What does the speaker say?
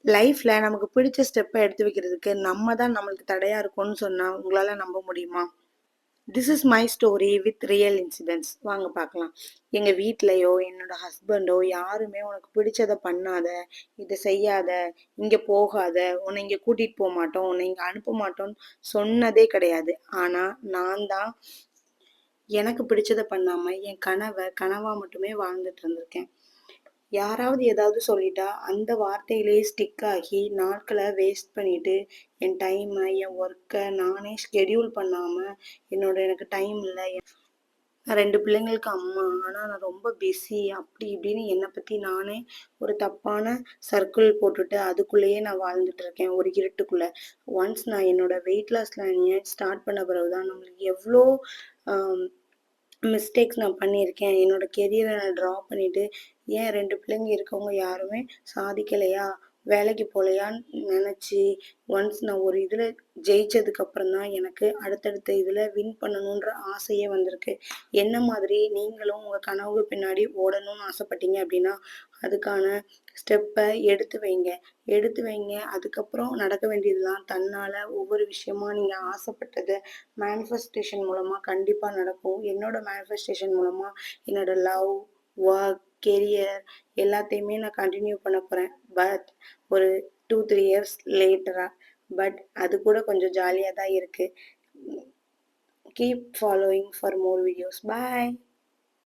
லைஃப்ல நமக்கு பிடிச்ச ஸ்டெப்ப எடுத்து வைக்கிறதுக்கு நம்ம தான் நம்மளுக்கு தடையா இருக்கோம்னு சொன்னா உங்களால நம்ப முடியுமா? This is my story with real incidents. வாங்க பார்க்கலாம். எங்க வீட்லயோ, என்னோட ஹஸ்பண்டோ யாருமே "உனக்கு பிடிச்சத பண்ணாத, இத செய்யாத, இங்க போகாத, உன்னை இங்க கூட்டிட்டு போமாட்டோம், உன்னை இங்க அனுப்ப மாட்டோம்ன்னு" சொன்னதே கிடையாது. ஆனா நான் தான் எனக்கு பிடிச்சத பண்ணாம, என் கனவ கனவா மட்டுமே வாழ்ந்துட்டு இருந்திருக்கேன். யாராவது ஏதாவது சொல்லிட்டா, அந்த வார்த்தையிலேயே ஸ்டிக் ஆகி நாட்கள வேஸ்ட் பண்ணிட்டு, என் டைம, என் ஒர்க்க நானே ஷெட்யூல் பண்ணாம, எனக்கு டைம் இல்ல. நான் 2 பிள்ளைங்களுக்கு அம்மா. ஆனா நான் ரொம்ப பிஸி அப்படி இப்படின்னு என்ன பத்தி நானே ஒரு தப்பான சர்க்கிள் போட்டுட்டு, அதுக்குள்ளேயே நான் வாழ்ந்துட்டு இருக்கேன். ஒரு இருட்டுக்குள்ள. ஒன்ஸ் நான் என்னோட வெயிட் லாஸ் ஜர்னிய ஸ்டார்ட் பண்ண பிறகு தான் நம்மளுக்கு எவ்ளோ அ மிஸ்டேக்ஸ் நான் பண்ணியிருக்கேன். என்னோட கெரியர நான் ட்ராப் பண்ணிட்டு, ஏன் 2 பிள்ளைங்க இருக்கவங்க யாருமே சாதிக்கலையா? வேலைக்கு போலையான்னு நெனச்சு, ஒன்ஸ் நான் ஒரு இதுல ஜெயிச்சதுக்கு அப்புறம் தான் எனக்கு அடுத்தடுத்த இதுல வின் பண்ணணுன்ற ஆசையே வந்திருக்கு. என்ன மாதிரி நீங்களும் உங்க கனவுக்கு பின்னாடி ஓடணும்னு ஆசைப்பட்டீங்க அப்படின்னா, அதுக்கான ஸ்டெப்ப எடுத்து வைங்க. எடுத்து வைங்க. அதுக்கப்புறம் நடக்க வேண்டியதுலாம் தன்னால ஒவ்வொரு விஷயமா நீங்க ஆசைப்பட்டத மேனிஃபெஸ்டேஷன் மூலமா கண்டிப்பா நடக்கும். என்னோட மேனிஃபெஸ்டேஷன் மூலமா என்னோட லவ், ஒர்க், கெரியர் எல்லாத்தையுமே நான் கன்டின்யூ பண்ண போறேன். பட் ஒரு 2, 3 இயர்ஸ் லேட்டரா. பட் அது கூட கொஞ்சம் ஜாலியா தான் இருக்கு. Keep following for more videos. Bye.